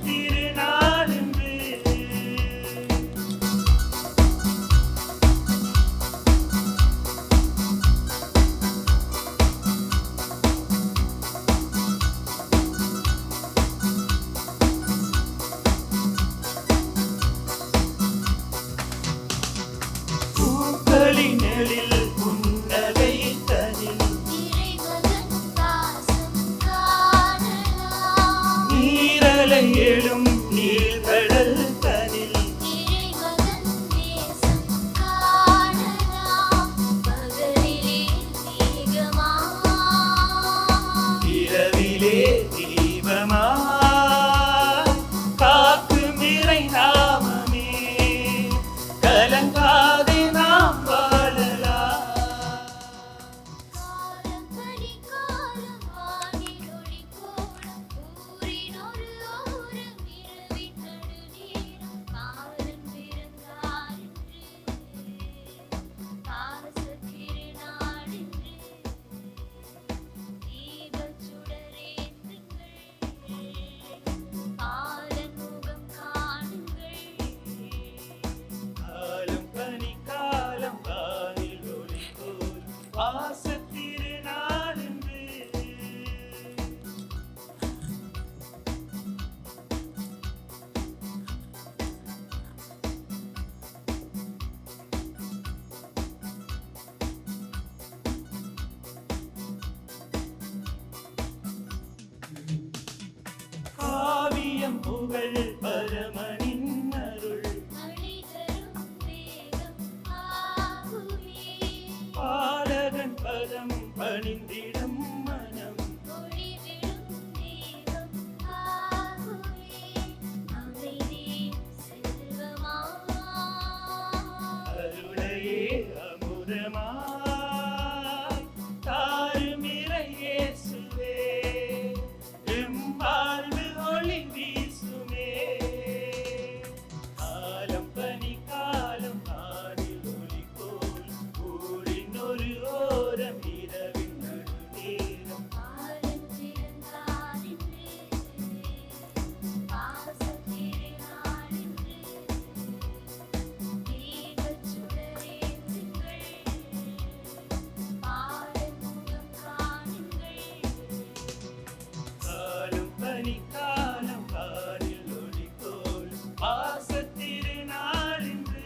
திருநாளென்று பூக்களின் எழில் புன்னகை தனில் நீரலை எழும் நீர்கடல் தனில் இரவிலே தீபமா காக்கும் இறை நாமமே கலங்காதே நாம் வாழலாம். காலம் பனிக்காலம் வானில் ஒளி போல் வாசத் திருநாளென்று காவியம் புகழ் பரமனின் அருள் பாலகன் பதம் பணிந்திடம் மனம் அருளையே அமுதமாய் தாரும் இறை இயேசுவே எம் வாழ்வு ஒளி வீசுமே. காலம் பனிக்காலம் வானில் ஒளி போல் ஊரின் ஒரு ஓரம் இரவின் நடுநேரம் காலம் பனிக்காலம் வானில் ஒளி போல் வாசத் திருநாளென்று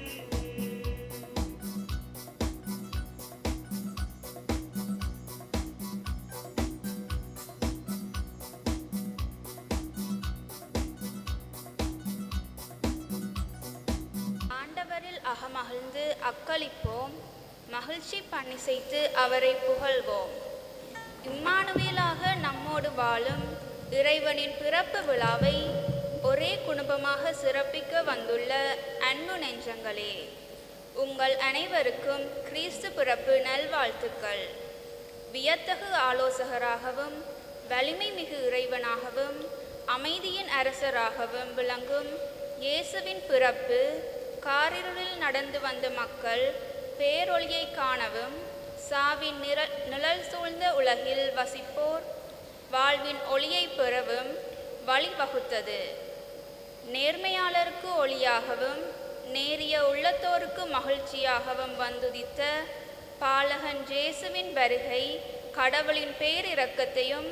ஆண்டவரில் அகமகிழ்ந்து அக்களிப்போம், மகிழ்ச்சி பணிசைத்து அவரை புகழ்வோம். இம்மானுவேலாக நம்மோடு வாழும் இறைவனின் பிறப்பு விழாவை ஒரே குடும்பமாக சிறப்பிக்க வந்துள்ள அன்பு நெஞ்சங்களே, உங்கள் அனைவருக்கும் கிறிஸ்து பிறப்பு நல்வாழ்த்துக்கள். வியத்தகு ஆலோசகராகவும் வலிமை மிகு இறைவனாகவும் அமைதியின் அரசராகவும் விளங்கும் இயேசுவின் பிறப்பு காரிருளில் நடந்து வந்த மக்கள் பேரொளியை காணவும், சாவின் நிழல் சூழ்ந்த உலகில் வசிப்போர் வாழ்வின் ஒளியை பெறவும் வழிவகுத்தது. நேர்மையாளருக்கு ஒளியாகவும் நேரிய உள்ளத்தோருக்கு மகிழ்ச்சியாகவும் வந்துதித்த பாலகன் இயேசுவின் வருகை கடவுளின் பேரிரக்கத்தையும்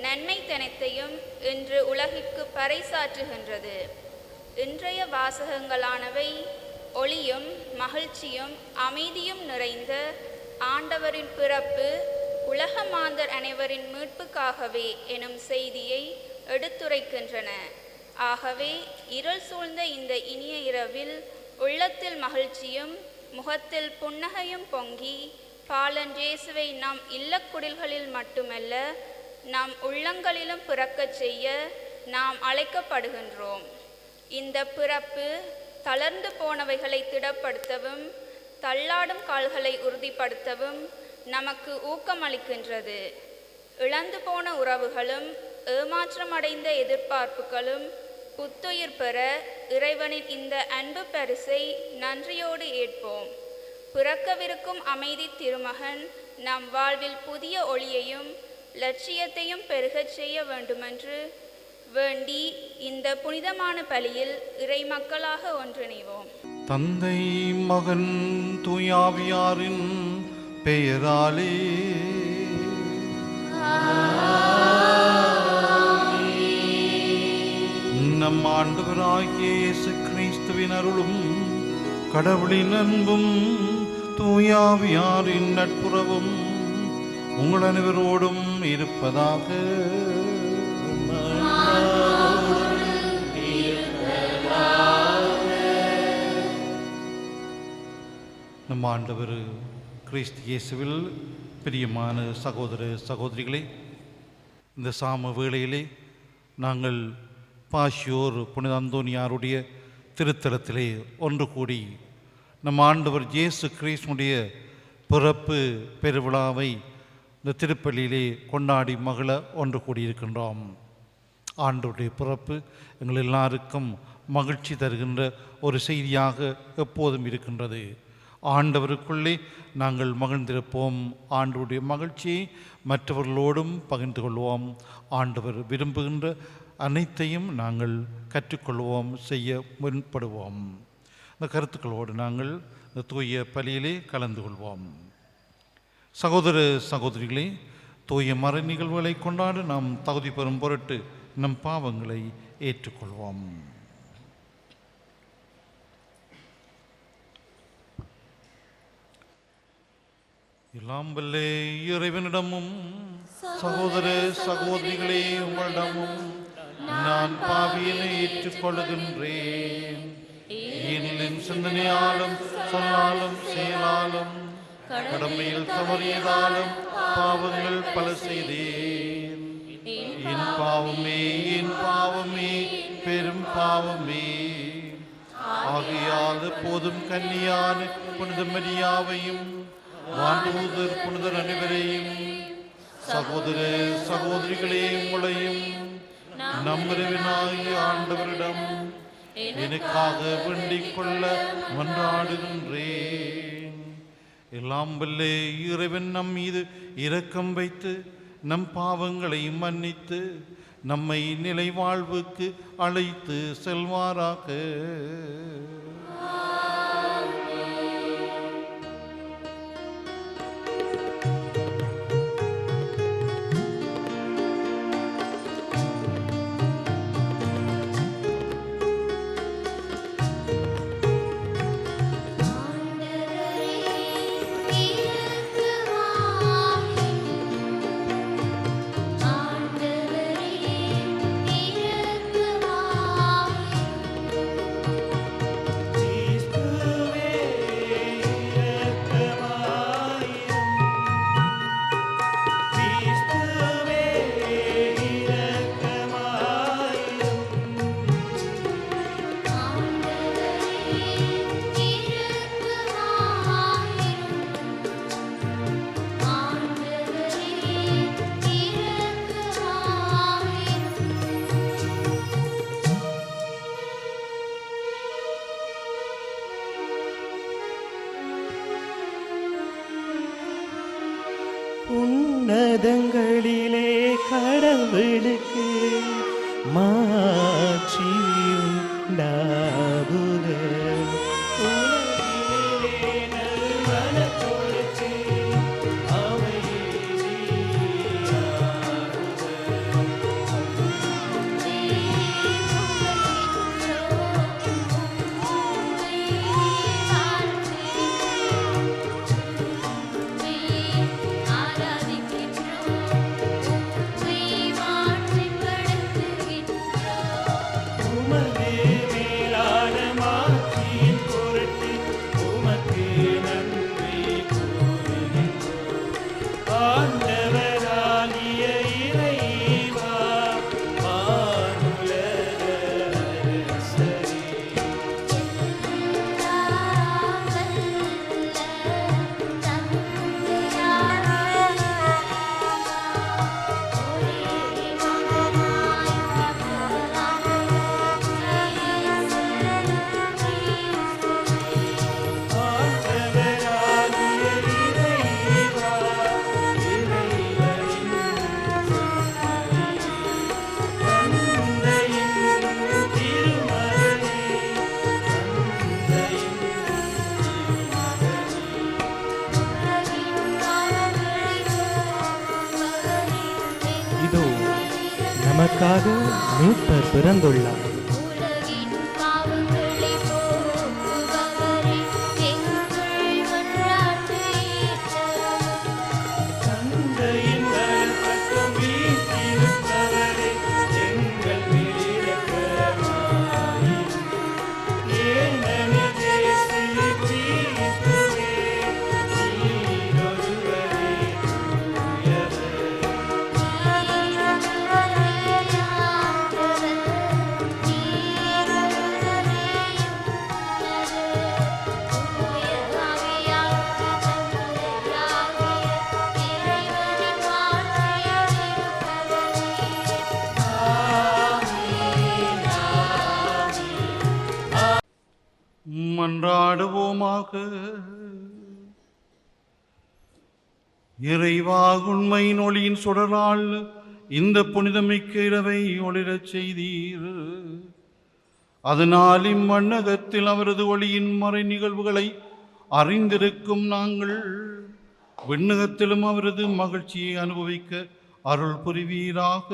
நன்மைத்தனத்தையும் இன்று உலகிற்கு பறைசாற்றுகின்றது. இன்றைய வாசகங்களானவை ஒளியும் மகிழ்ச்சியும் அமைதியும் நிறைந்த ஆண்டவரின் பிறப்பு உலக மாந்தர் அனைவரின் மீட்புக்காகவே எனும் செய்தியை எடுத்துரைக்கின்றன. ஆகவே இருள் சூழ்ந்த இந்த இனிய இரவில் உள்ளத்தில் மகிழ்ச்சியும் முகத்தில் புன்னகையும் பொங்கி பாலன் இயேசுவை நம் இல்லக்குடில்களில் மட்டுமல்ல நம் உள்ளங்களிலும் பிறக்கச் செய்ய நாம் அழைக்கப்படுகின்றோம். இந்த பிறப்பு தளர்ந்து போனவைகளை திடப்படுத்தவும் தள்ளாடும் கால்களை உறுதிப்படுத்தவும் நமக்கு ஊக்கமளிக்கின்றது. இழந்து போன உறவுகளும் ஏமாற்றமடைந்த எதிர்பார்ப்புகளும் புத்துயிர் பெற இறைவனின் இந்த அன்பு பரிசை நன்றியோடு ஏற்போம். பிறக்கவிருக்கும் அமைதி திருமகன் நம் வாழ்வில் புதிய ஒளியையும் லட்சியத்தையும் பெருகச் செய்ய வேண்டுமென்று வேண்டி இந்த புனிதமான பலியில் இறை மக்களாக ஒன்றிணைவோம். தந்தை மகன் தூயாவியாரின் பெயராலே நம் ஆண்டவராகிய இயேசு கிறிஸ்துவின் அருளும் கடவுளின் அன்பும் தூயாவியாரின் நட்புறவும் உங்கள் அனைவரோடும் இருப்பதாக. நம் ஆண்டவர் கிறிஸ்து இயேசுவில் பிரியமான சகோதர சகோதரிகளே, இந்த சாம வேளையிலே நாங்கள் பாஷியோர் புனித அந்தோனியாருடைய திருத்தலத்திலே ஒன்று கூடி நம் ஆண்டவர் இயேசு கிறிஸ்துடைய பிறப்பு பெருவிழாவை இந்த திருப்பலியிலே கொண்டாடி மகிழ ஒன்று கூடியிருக்கின்றோம். ஆண்டவருடைய பிறப்பு எங்கள் எல்லாருக்கும் மகிழ்ச்சி தருகின்ற ஒரு செய்தியாக எப்போதும் இருக்கின்றது. ஆண்டவருக்குள்ளே நாங்கள் மகிழ்ந்திருப்போம். ஆண்டவருடைய மகிழ்ச்சியை மற்றவர்களோடும் பகிர்ந்து கொள்வோம். ஆண்டவர் விரும்புகின்ற அனைத்தையும் நாங்கள் கற்றுக்கொள்வோம், செய்ய முன்படுவோம். இந்த கருத்துக்களோடு நாங்கள் இந்த தூய பலியிலே கலந்து கொள்வோம். சகோதர சகோதரிகளே, தூய மறை நிகழ்வுகளை கொண்டாட நாம் தகுதி பெறும் பொருட்டு நம் பாவங்களை ஏற்றுக்கொள்வோம். எல்லாம் வல்ல இறைவனிடமும் சகோதர சகோதரிகளே உங்களிடமும் நான் பாவியனை ஏற்றுக்கொள்கின்றேன். என் சிந்தனையாலும் சொல்லாலும் செயலாலும் கடமையில் தவறியதாலும் பாவங்கள் பல செய்தேன். என் பாவமே பெரும் பாவமே. ஆகையால் போதும் கன்னியான புனித மரியாவையும் வானதூதர் புனிதர் அனைவரையும் சகோதர சகோதரிகளே உங்களையும் நம்மிறைவனாகிய ஆண்டவரிடம் எனக்காக வேண்டிக் கொள்ள மன்றாடுகின்றேன். எல்லாம் வல்ல இறைவன் நம் மீது இரக்கம் வைத்து நம் பாவங்களை மன்னித்து நம்மை நிலை வாழ்வுக்கு அழைத்து செல்வாராக. உன்னதங்களிலே கடவுளுக்கு மாட்சியும் உண்டாகுக. உலகிலே நல்வனத்தோருக்கு அவையே ஆராதிக்கின்றோம். நமக்காக மீட்பர் பிறந்துள்ளார். உலகின் பாவங்களை போக்குபவரே, எங்கள் மன்றாட்டை ஏற்றருளும். தந்தையின் வலப்பக்கம் வீற்றிருப்பவரே, எங்கள் மேல் இரக்கமாயிரும். ஏனெனில் இயேசு கிறிஸ்துவே, நீர் ஒருவரே தூயவர். மன்றாடுவோமாக. இறைவா, உண்மையின் ஒளியின் சுடரால் இந்த புனிதமிக்க இரவை ஒளிரச் செய்தீர். அதனால் இம்மண்ணகத்தில் அவரது ஒளியின் மறை நிகழ்வுகளை அறிந்திருக்கும் நாங்கள் விண்ணகத்திலும் அவரது மகிழ்ச்சியை அனுபவிக்க அருள் புரிவீராக.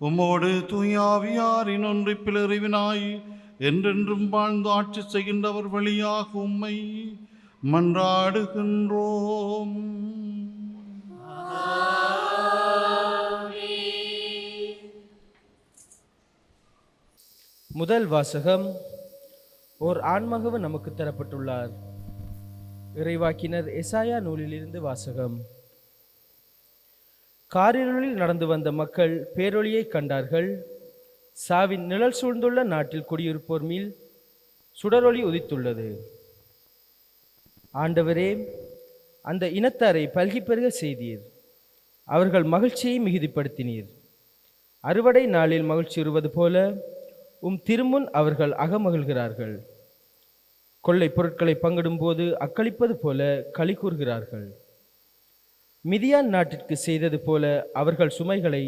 உம்மோடு தூயாவியாரின் ஒன்றிப்பில் இறைவனாய் என்றென்றும் வாழ்ந்து ஆட்சி செய்கின்றவர் வழியாக உம்மை மன்றாடுகின்றோம். முதல் வாசகம். ஓர் ஆண்மகவு நமக்கு தரப்பட்டுள்ளார். இறைவாக்கினர் எசாயா நூலிலிருந்து வாசகம். காரிருளில் நடந்து வந்த மக்கள் பேரொளியை கண்டார்கள். சாவின் நிழல் சூழ்ந்துள்ள நாட்டில் குடியிருப்போர் மேல் சுடரொளி உதித்துள்ளது. ஆண்டவரே, அந்த இனத்தாரை பல்கி பெருக செய்தீர். அவர்கள் மகிழ்ச்சியை மிகுதிப்படுத்தினீர். அறுவடை நாளில் மகிழ்ச்சியுறுவது போல உம் திருமுன் அவர்கள் அகமகிழ்கிறார்கள். கொள்ளை பொருட்களை பங்கிடும் போது அக்களிப்பது போல களி கூறுகிறார்கள். மிதியான் நாட்டிற்கு செய்தது போல அவர்கள் சுமைகளை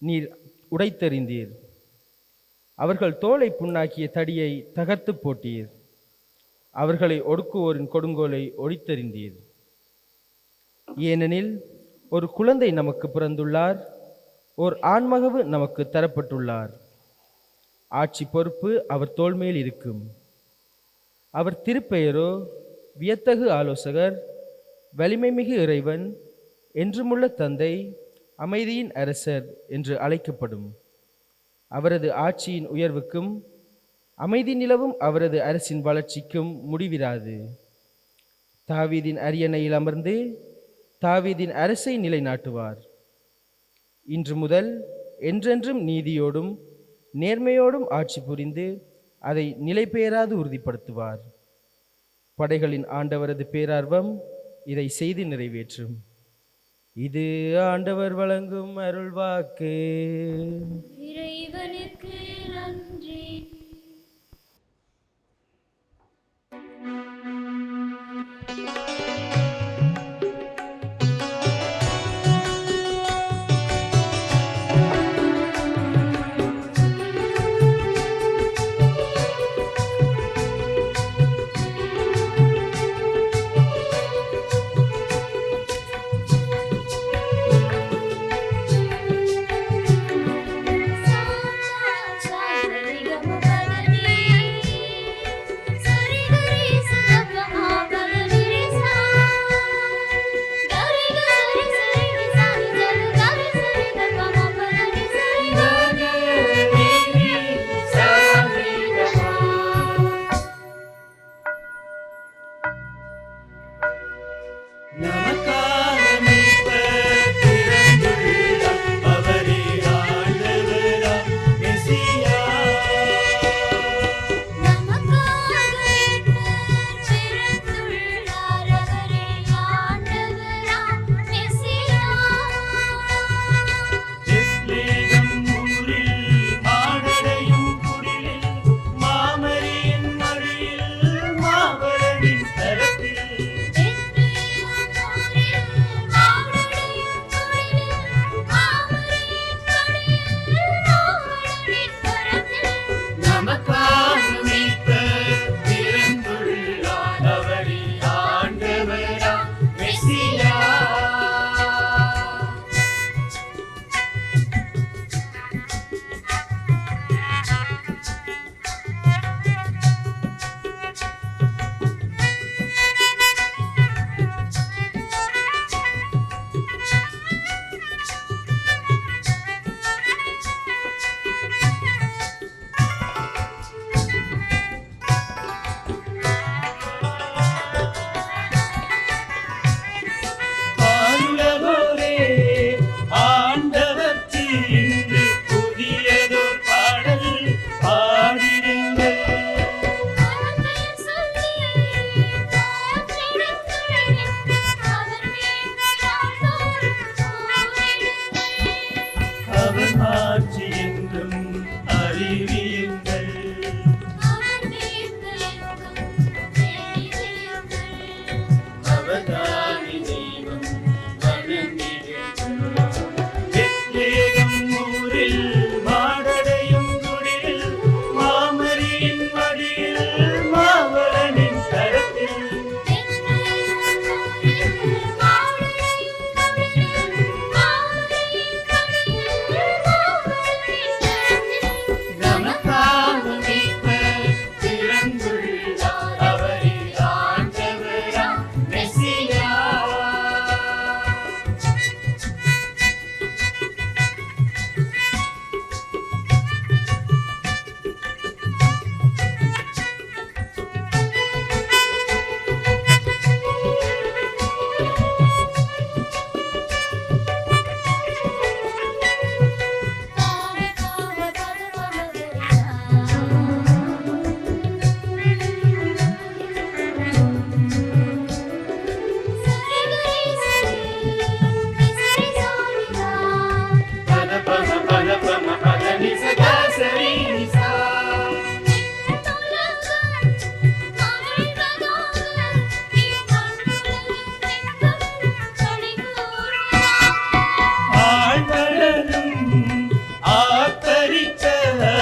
நீர் உடைத்தெறிந்தீர். அவர்கள் தோலை புண்ணாக்கிய தடியை தகர்த்து போட்டீர். அவர்களை ஒடுக்குவோரின் கொடுங்கோலை ஒழித்தெறிந்தீர். ஏனெனில் ஒரு குழந்தை நமக்கு பிறந்துள்ளார், ஓர் ஆண்மகவு நமக்கு தரப்பட்டுள்ளார். ஆட்சி பொறுப்பு அவர் தோள் மேல் இருக்கும். அவர் திருப்பெயரோ வியத்தகு ஆலோசகர், வலிமை மிகு இறைவன், என்றுமுள்ள தந்தை, அமைதியின் அரசர் என்று அழைக்கப்படும். அவரது ஆட்சியின் உயர்வுக்கும் அமைதி நிலவும் அவரது அரசின் வளர்ச்சிக்கும் முடிவிராது. தாவீதின் அரியணையில் அமர்ந்து தாவீதின் அரசை நிலைநாட்டுவார். இன்று முதல் என்றென்றும் நீதியோடும் நேர்மையோடும் ஆட்சி புரிந்து அதை நிலைபெயராது உறுதிப்படுத்துவார். படைகளின் ஆண்டவரது பேரார்வம் இதை செய்து நிறைவேற்றும். இது ஆண்டவர் வழங்கும் அருள்வாக்கு. இறைவனுக்கு நன்றி. Sa sa sa sa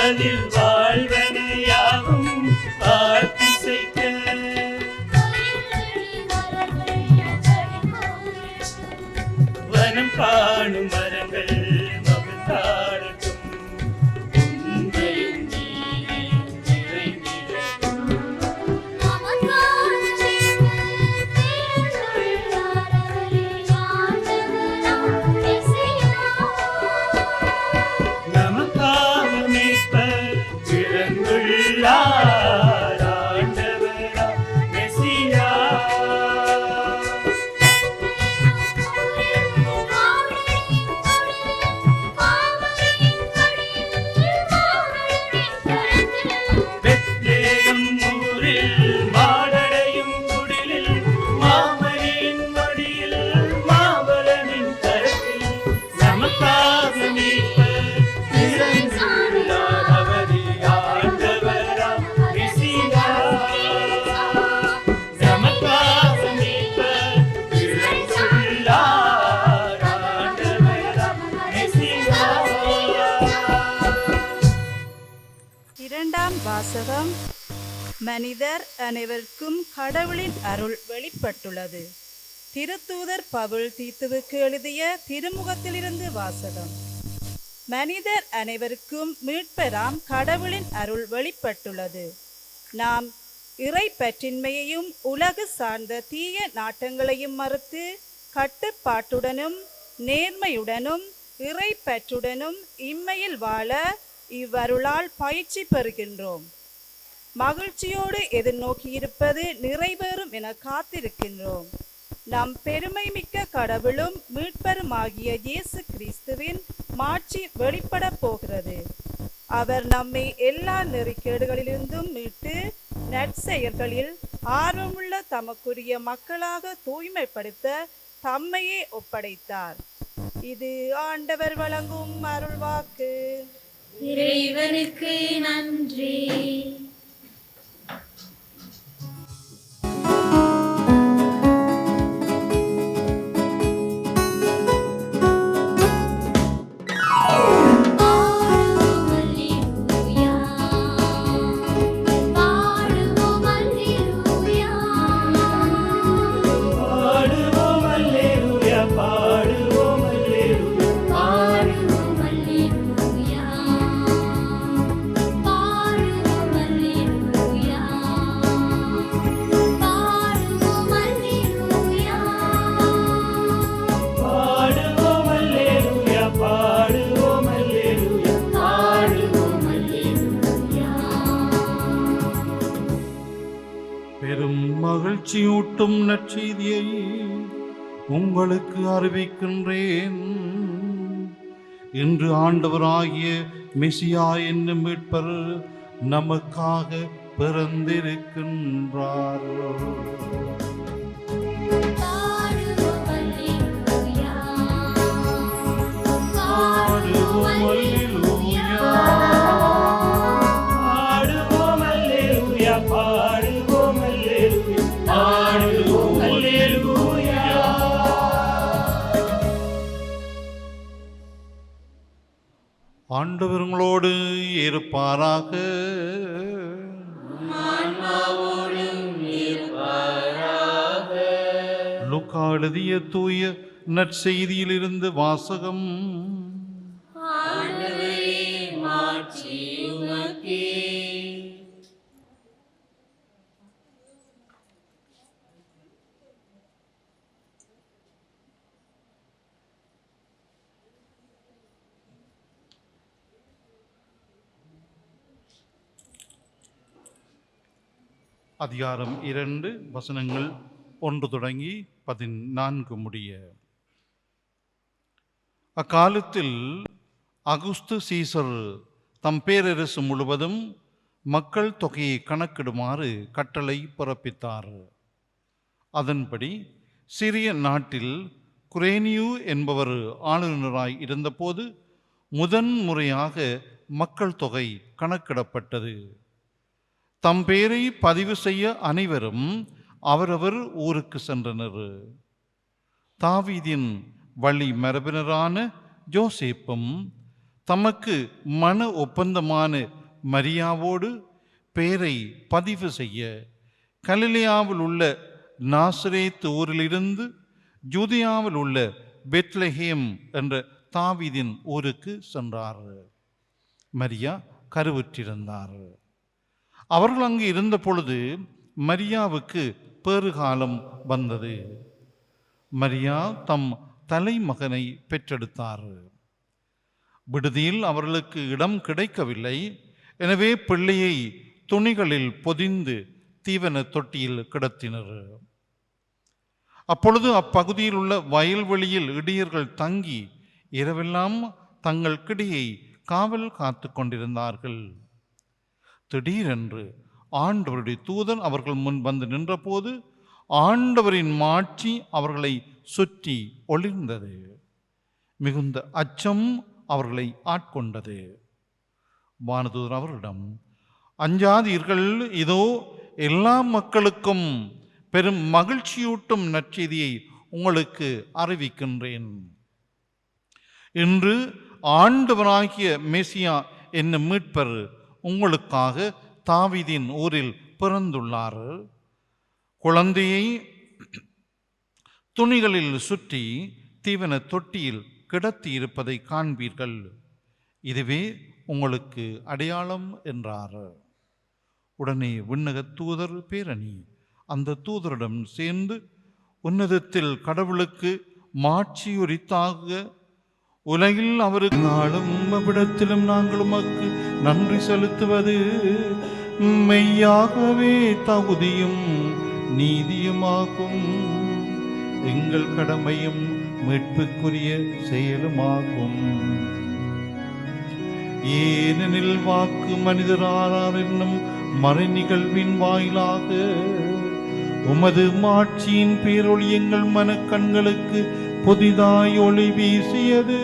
அதில் வாழ்வன யாவும் ஆர்த்திசைக்க வனம் காணும் மரங்கள் மகிழ்ந்தாடட்டும் உன்னையும் நீயும் நிறைந்திடட்டும் நமக்காக மீட்பர் பிறந்துள்ளார் ஆண்டவராம் மெசியா பெத்லகேம் ஊரில் மாடடையும் குடிலில் மாமரியின் மடியில் மாபலனின் கரத்தில் நமக்காக மீட்பர் பிறந்துள்ளார் அவரே ஆண்டவராம் மெசியா நமக்காக மீட்பர் பிறந்துள்ளார் ஆண்டவராம் மெசியா. இரண்டாம் வாசகம். மனிதர் அனைவருக்கும் கடவுளின் அருள் வெளிப்பட்டுள்ளது. திருத்தூதர் பவுல் தீத்துவுக்கு எழுதிய திருமுகத்திலிருந்து வாசகம். மனிதர் அனைவருக்கும் மீட்பராம் கடவுளின் அருள் வெளிப்பட்டுள்ளது. நாம் இறை பற்றின்மையையும் உலகு சார்ந்த தீய நாட்டங்களையும் மறுத்து கட்டுப்பாட்டுடனும் நேர்மையுடனும் இறை பற்றுடனும் இம்மையில் வாழ இவ்வருளால் பயிற்சி பெறுகின்றோம். மகிழ்ச்சியோடு எதிர்நோக்கியிருப்பது நிறைவேறும் என காத்திருக்கின்றோம். நம் பெருமை மிக்க கடவுளும் மீட்பருமாகிய இயேசு கிறிஸ்துவின் மாட்சி வெளிப்பட போகிறது. அவர் நம்மை எல்லா நெறிக்கேடுகளிலிருந்தும் மீட்டு நற்செயல்களில் ஆர்வமுள்ள தமக்குரிய மக்களாக தூய்மைப்படுத்த தம்மையே ஒப்படைத்தார். இது ஆண்டவர் வழங்கும் அருள்வாக்கு. இறைவனுக்கு நன்றி. பாடுவோம் அல்லேலூயா பாடுவோம் அல்லேலூயா பாடுவோம் அல்லேலூயா பாடுவோம் அல்லேலூயா பெரும் மகிழ்ச்சியூட்டும் நற்செய்தியை உங்களுக்கு அறிவிக்கின்றேன். இன்று ஆண்டவராகிய மெசியா என்னும் மீட்பர் நமக்காக பிறந்திருக்கின்றார். பாடுவோம் அல்லேலூயா. பாடுவோம் அல்லேலூயா பாடுவோம் அல்லேலூயா பாடுவோம் அல்லேலூயா. ஆண்டவர் உங்களோடு இருப்பாராக. லூக்கா எழுதிய தூய நற்செய்தியிலிருந்து வாசகம். அதிகாரம் 2 வசனங்கள் 1 தொடங்கி 14 முடிய. அக்காலத்தில் அகுஸ்து சீசர் தம் பேரரசு முழுவதும் மக்கள் தொகையை கணக்கிடுமாறு கட்டளை பிறப்பித்தார். அதன்படி சிறிய நாட்டில் குரேனியு என்பவர் ஆளுநராய் இருந்தபோது முதன்முறையாக மக்கள் தொகை கணக்கிடப்பட்டது. தம் பேரை பதிவு செய்ய அனைவரும் அவரவர் ஊருக்கு சென்றனர். தாவீதின் வழி மரபினரான யோசேப்பும் தமக்கு மன ஒப்பந்தமான மரியாவோடு பெயரை பதிவு செய்ய கலிலேயாவில் உள்ள நாசரேத் ஊரிலிருந்து யூதேயாவில் உள்ள பெத்லஹேம் என்ற தாவீதின் ஊருக்கு சென்றார். மரியா கருவுற்றிருந்தார். அவர்கள் அங்கு இருந்த பொழுது மரியாவுக்கு பேறுகாலம் வந்தது. மரியா தம் தலைமகனை பெற்றெடுத்தார். விடுதியில் அவர்களுக்கு இடம் கிடைக்கவில்லை. எனவே பிள்ளையை துணிகளில் பொதிந்து தீவன தொட்டியில் கிடத்தினர். அப்பொழுது அப்பகுதியில் உள்ள வயல்வெளியில் இடையர்கள் தங்கி இரவெல்லாம் தங்கள் கிடையை காவல் காத்து கொண்டிருந்தார்கள். திடீரென்று ஆண்டவருடைய தூதன் அவர்கள் முன் வந்து நின்றபோது ஆண்டவரின் மாட்சி அவர்களை சுற்றி ஒளிர்ந்தது. மிகுந்த அச்சம் அவர்களை ஆட்கொண்டது. வானதூதர் அவர்களிடம், அஞ்சாதீர்கள், இதோ எல்லா மக்களுக்கும் பெரும் மகிழ்ச்சியூட்டும் நற்செய்தியை உங்களுக்கு அறிவிக்கின்றேன். இன்று ஆண்டவராகிய மெசியா என்னும் மீட்பர் உங்களுக்காக தாவீதின் ஊரில் பிறந்துள்ளார். குழந்தையை துணிகளில் சுற்றி தீவன தொட்டியில் கிடத்தி இருப்பதை காண்பீர்கள். இதுவே உங்களுக்கு அடையாளம் என்றார். உடனே விண்ணக தூதர் பேரணி அந்த தூதரிடம் சேர்ந்து, உன்னதத்தில் கடவுளுக்கு மாட்சியுரித்தாக, உலகில் அவருக்கு நாளும் அவ்விடத்திலும் நாங்கள் உமக்கு நன்றி செலுத்துவது மெய்யாகவே தகுதியும் நீதியுமாகும், எங்கள் கடமையும் மீட்புக்குரிய செயலுமாகும். ஏனெனில் வாக்கு மனிதரானார் என்னும் மறை நிகழ்வின் வாயிலாக உமது மாட்சியின் பேரொளி எங்கள் மனக்கண்களுக்கு புதிதாய் ஒளி வீசியது.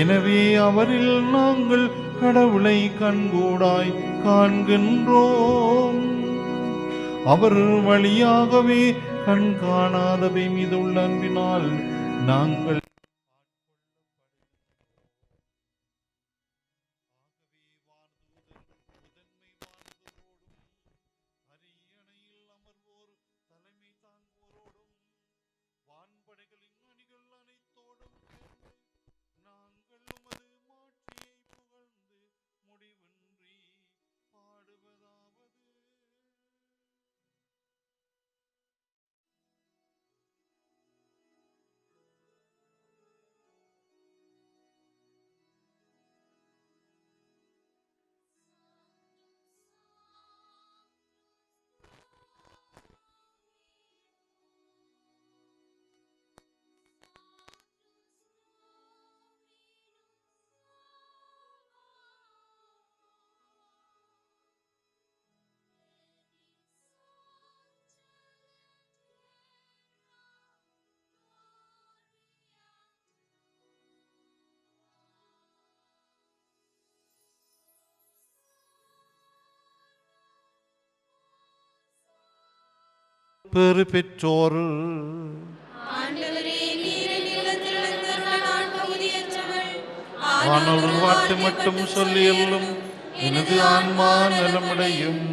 எனவே அவரில் நாங்கள் கடவுளை கண்கூடாய் காண்கின்றோம். அவர் வழியாகவே கண் காணாதவை மீது உள்ள அன்பினால் நாங்கள் பெறு பெற்றோர். வானொரு வாட்டு மட்டும் சொல்லியல்லும் எனது ஆன்மா நலமடையும்.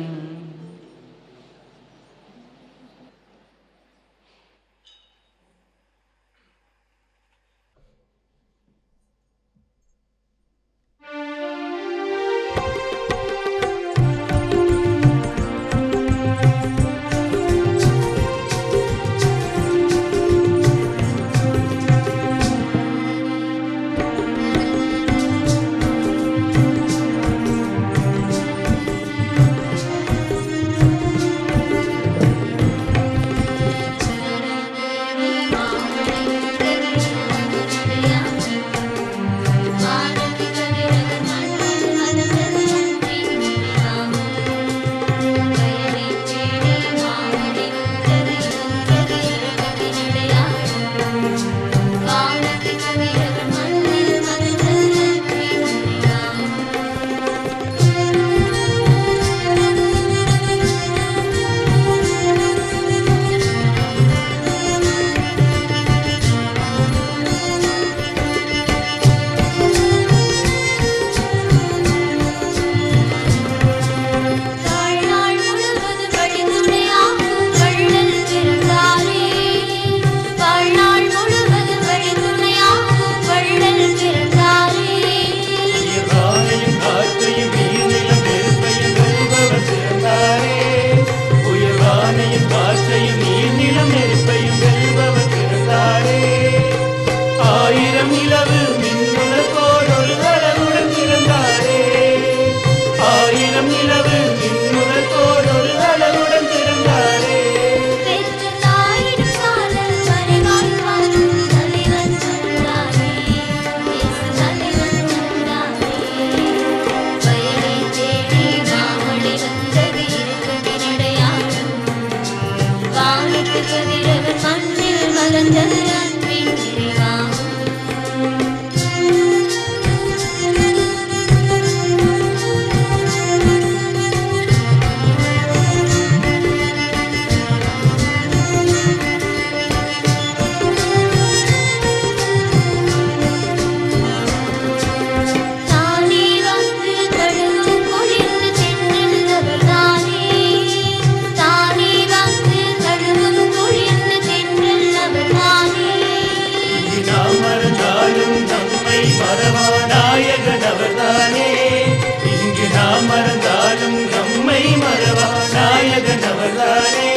இங்கு நாம் மறந்தாலும் நம்மை மறவா நாயகன் அவர்தானே.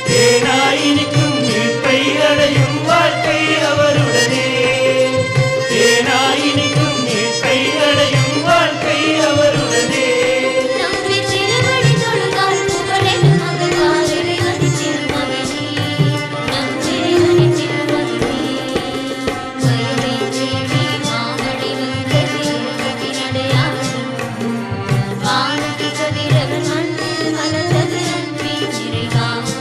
தேனாயினிக்கும் மீட்பை அடையும் வாழ்க்கை அவருடனே. தேனாயினிக்கும் மீட்பை அடையும் வாழ்க்கை அவருடனே. நம்பி திருவடி தொழுதால் புகழென் மகளால் இறைவனி திருமகனே. நம் இறைவனி திருமகனே. வயதை தேடி மாமடி வந்த திருமகனின் அடையாளம். வானத்து கதிரவன் மண்ணில் மலர்ந்தது அன்பின் நிறைவாகும்.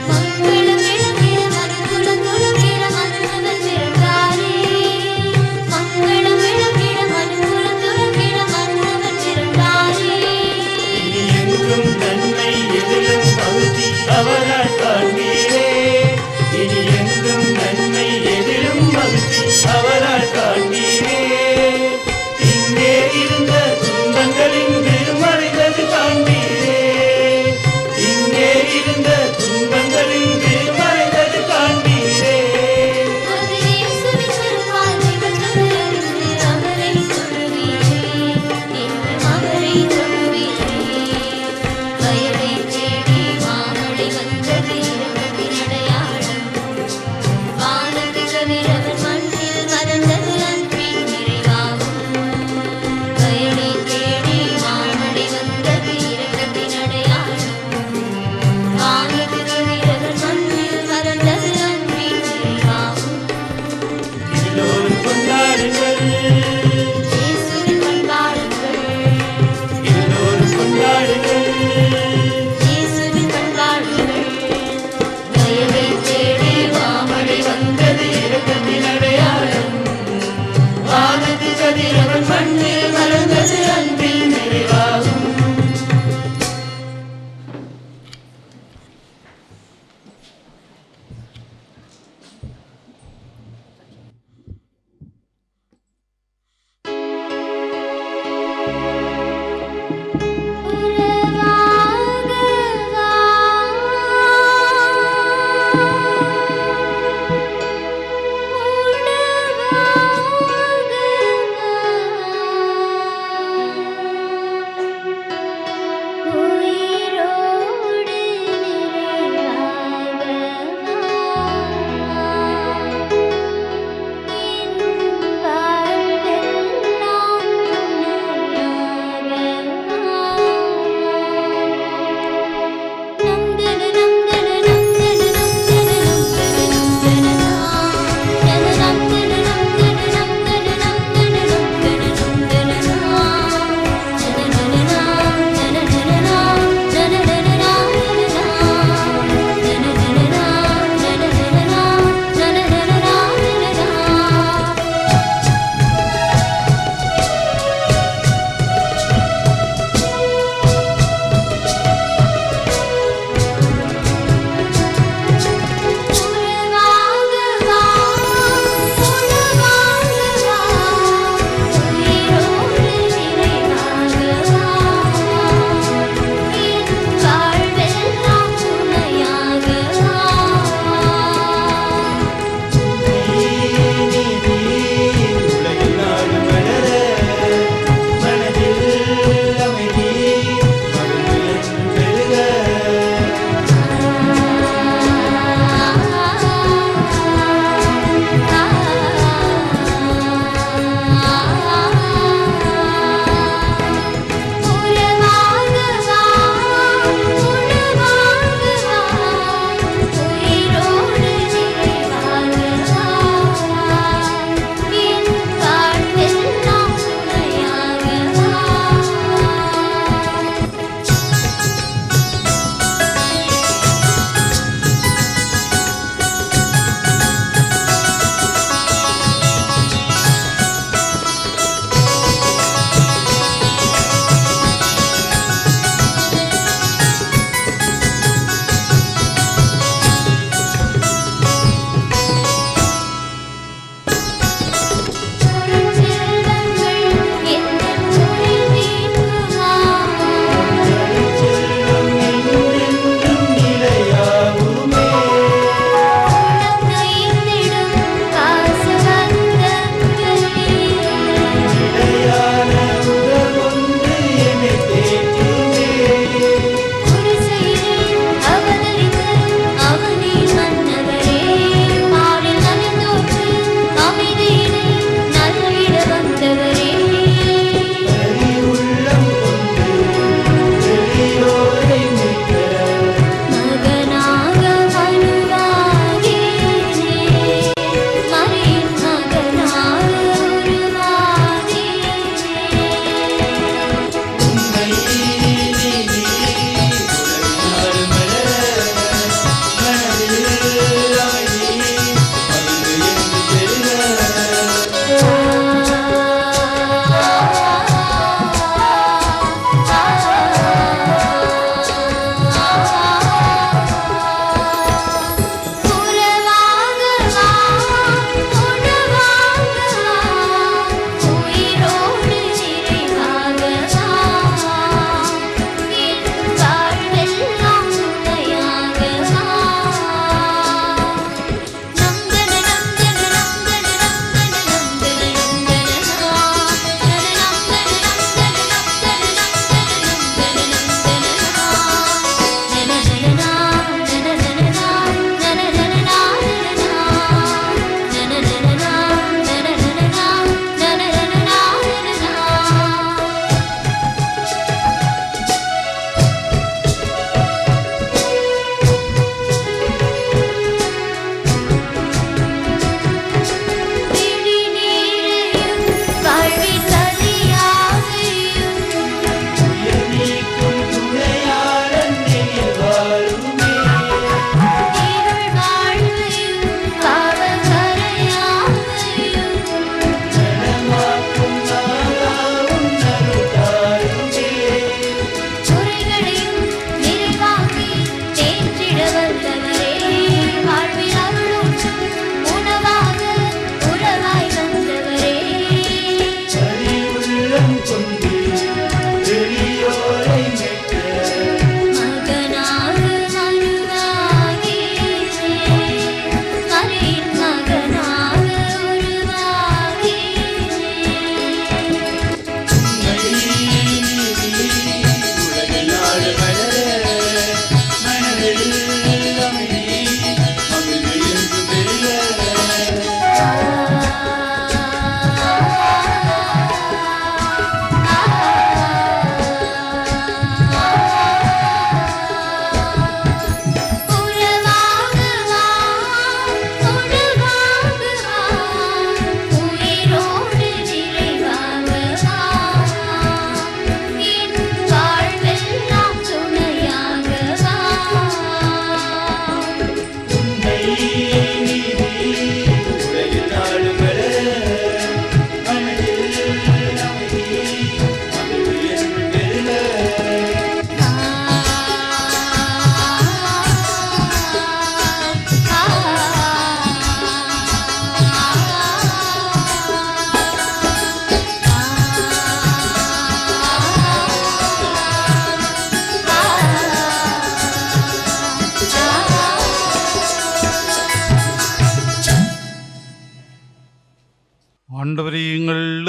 மங்களம் விளங்கிட மனுக்குலம் துலங்கிட மன்னவன் பிறந்தாரே. மங்களம் விளங்கிட மனுக்குலம் துலங்கிட மன்னவன் பிறந்தாரே. இனி எங்கும் நன்மை எதிலும் பகுதி அவரால் காண்பீரே. இனி எங்கும் நன்மை எதிலும் பகுதி அவரால் காண்பீரே. இங்கே இருந்த துன்பங்கள் இங்கு மறைந்தது காண்பீரே. இங்கே இருந்த துன்பங்கள் இங்கு மறைந்தது காண்பீரே. அது இயேசுவின் திருப்பால் நிகழ்ந்தது அறிந்து அவரை தொழுவீரே. என்றும் அவரை தொழுவீரே. வயதை தேடி மாமழை வந்தது இரக்கத்தின் அடையாளம். வானத்து கதிரவன் மண்ணில் மலர்ந்தது அன்பின் நிறைவாகும். வயதை தேடி மாமழை வந்தது இரக்கத்தின் அடையாளம். வானத்து கதிரவன் மண்ணில் மலர்ந்தது அன்பின் நிறைவாகும். எல்லோரும் கொண்டாடுங்கள். இயேசுவின் கொண்டாடுங்கள். எல்லோரும் கொண்டாடுங்கள். இயேசுவின் கொண்டாடுங்கள். வயதை தேடி மாமழை வந்தது இரக்கத்தின் அடையாளம். வானத்து கதிரவன் மண்ணில் மலர்ந்தது அன்பின் நிறைவாகும். உறவாக வா.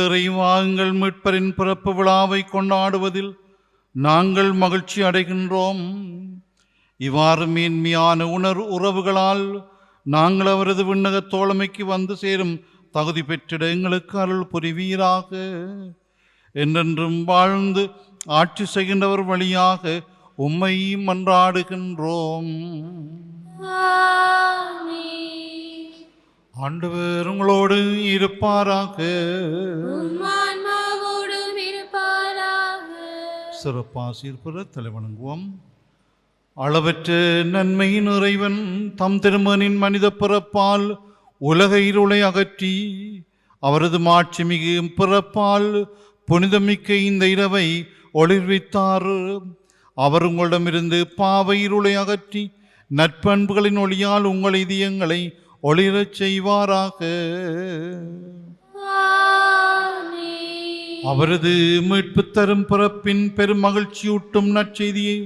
இறைவாங்கள் மீட்பரின் பிறப்பு விழாவை கொண்டாடுவதில் நாங்கள் மகிழ்ச்சி அடைகின்றோம். இவ்வாறு மேன்மையான உறவுகளால் நாங்கள் அவரது விண்ணக தோழமைக்கு வந்து சேரும் தகுதி பெற்றிட எங்களுக்கு அருள் புரிவீராக. என்றென்றும் வாழ்ந்து ஆட்சி செய்கின்றவர் வழியாக உம்மை மன்றாடுகின்றோம். ஆண்டவர் உங்களோடு இருப்பாராக. சிறப்பாசிர் பெற தலைவணங்குவோம். அளவற்ற நன்மையின் இறைவன் தம் திருமகனின் மனித பிறப்பால் உலக இருளை அகற்றி அவரது மாட்சிமிகு பிறப்பால் புனிதமிக்க இந்த இரவை ஒளிர்வித்தார். அவர் உங்களிடமிருந்து பாவ இருளை அகற்றி நற்பண்புகளின் ஒளியால் உங்கள் இதயங்களை ஒளிரச் செய்வாராக. அவரது மீட்பு தரும் பிறப்பின் பெரும் மகிழ்ச்சியூட்டும் நற்செய்தியை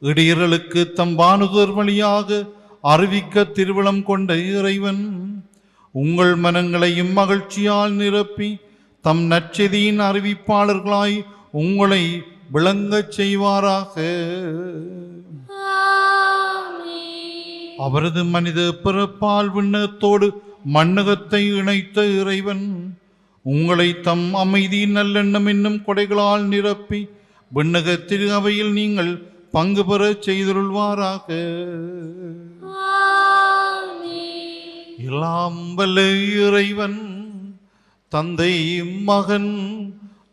இடையர்களுக்கு தம் வானுதர் வழியாக அறிவிக்க திருவிழம் கொண்ட இறைவன் உங்கள் மனங்களையும் மகிழ்ச்சியால் நிரப்பி தம் நற்செய்தியின் அறிவிப்பாளர்களாய் உங்களை விளங்கச் செய்வாராக. அவரது மனித பிறப்பால் விண்ணகத்தோடு மண்ணகத்தை இணைத்த இறைவன் உங்களை தம் அமைதியின் நல்லெண்ணம் என்னும் கொடைகளால் நிரப்பி விண்ணக திரு அவையில் நீங்கள் பங்கு பெற செய்தருள்வாராக. எல்லாம் வல்ல இறைவன் தந்தை மகன்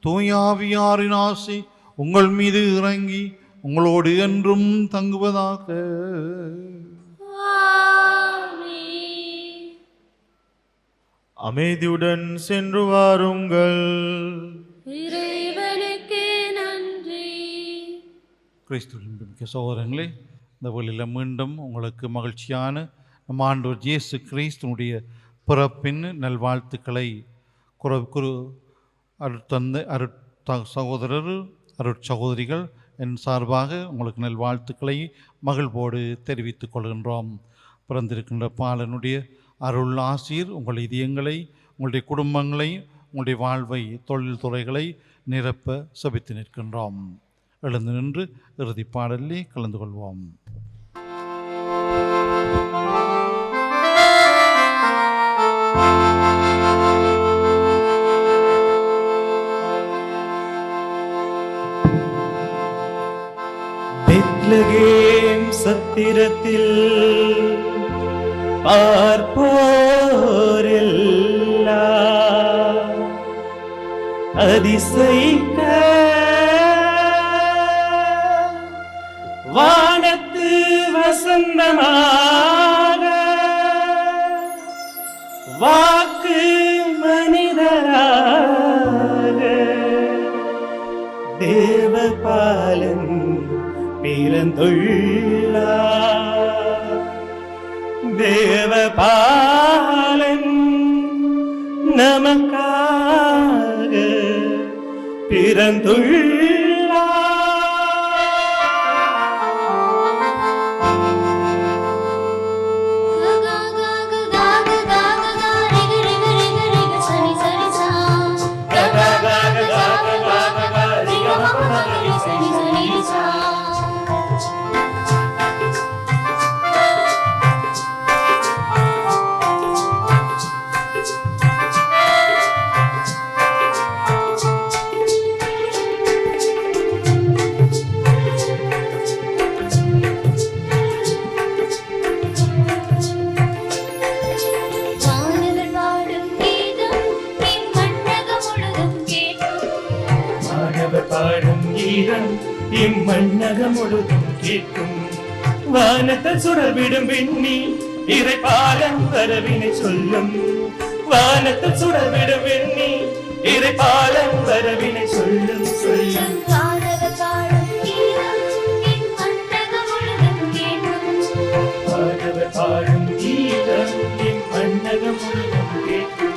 தூயாவியாரின் ஆசி உங்கள் மீது இறங்கி உங்களோடு என்றும் தங்குவதாக. அமைதியுடன் சென்று வாருங்கள். இறைவனுக்கே நன்றி. கிறிஸ்துவின் மிக்க சகோதரங்களே, இந்த வழியில் மீண்டும் உங்களுக்கு மகிழ்ச்சியான நம் ஆண்டவர் இயேசு கிறிஸ்துனுடைய பிறப்பின் நல்வாழ்த்துக்களை சகோதரர் அருட்சகோதரிகள் என் சார்பாக உங்களுக்கு நல்வாழ்த்துக்களை மகிழ்வோடு தெரிவித்துக் கொள்கின்றோம். பிறந்திருக்கின்ற பாலனுடைய அருள் ஆசீர் உங்கள் இதயங்களை, உங்களுடைய குடும்பங்களை, உங்களுடைய வாழ்வை, தொழில் துறைகளை நிரப்ப சபித்து நிற்கின்றோம். எழுந்து நின்று இறுதி பாடலிலே கலந்து கொள்வோம். பெத்லகேம் சத்திரத்தில் பார்ப்போரெல்லாம் அதிசயிக்க வானத்து வசந்தமாக வாக்கு மனிதராக தேவபாலன் பிறந்துள்ளார். தேவபாலன் நமக்காக பிறந்துள்ளார். இம்மண்ணகம் முழுதும் கேட்கும். வானத்தை சுடர்விடும் விண்ணி இறைபாலன் வரவினை சொல்லும். வானத்தை சுடர்விடும் விண்ணி இறைபாலன் வரவினை சொல்லும் சொல்லும். வானவர் பாடும் கீதம் இம்மண்ணகம் முழுதும் கேட்கும்.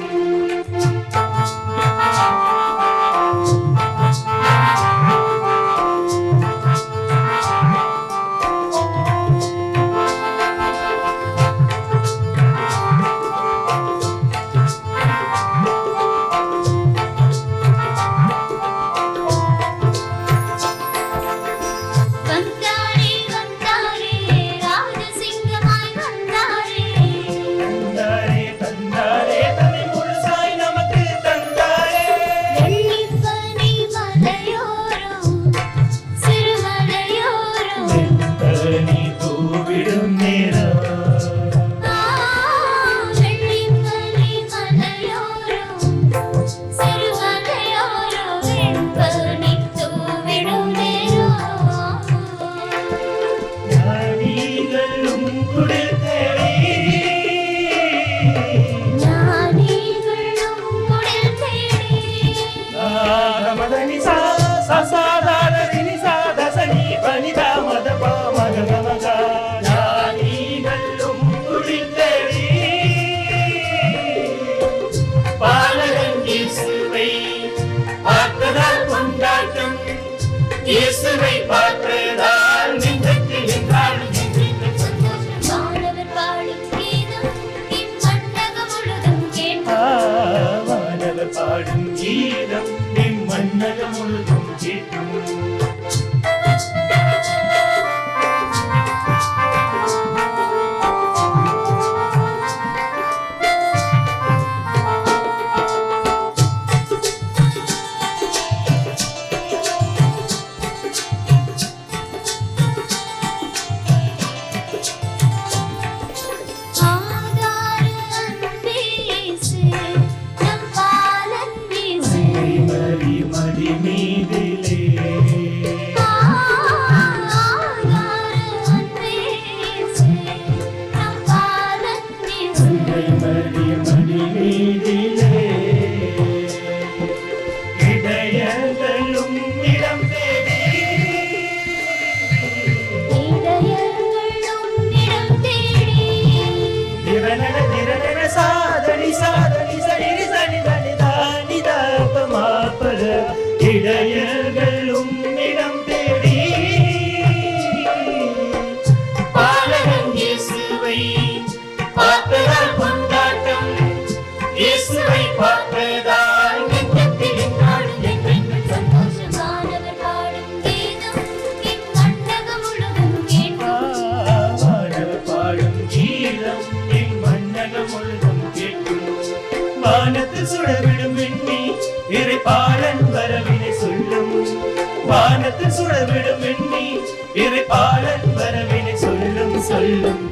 மதனி சா சசாதாரணி சாதசனி பனிதா மத பாமக நமகா ஞானிகளும் குளித்தேடி பாலகன் இயேசுவை பார்த்ததால் கொண்டாட்டம் இயேசுவை பார்த்ததால் நெஞ்சத்தில் நின்றாடும் மாணவர் பாடும் கீதம் இம்மண்டகம் முழுதும் கேட்கும் வானவர் பாடும் கீதம் என் மன்னகம் முழுதும் கேட்கும் ஆதார அன்பே இயேசு நம் பாலன் இயேசு மரி மடி மீதிலே ஆதார அன்பே இயேசு நம் பாலன் இயேசு மடி மடி மீதிலே இதயங்களும் இடம் தேடி இதயங்களும் இடம் தேடி திரணன திரணன சாதனி சாதனி சரி சனி தனி தானி தாப மாப்பத இடையர்களும் இடம் தேடி பாலகன் இயேசுவை பார்த்ததால் கொண்டாட்டம் இயேசுவை பார்த்ததால் நெஞ்சத்தில் நாடும் என்றென்றும் சந்தோஷம் மாணவர் பாடும் கீதம் இம்மண்டகம் முழுதும் கேட்கும் வானவர் பாடும் கீதம் என் மன்னகம் முழுதும் கேட்கும் வானத்தில் சுடர்விடும் விண்ணி இறைபாலன் வரவினை சொல்லும் வானத்தில் சுடர்விடும் விண்ணி இறைபாலன் வரவினை சொல்லும் சொல்லும்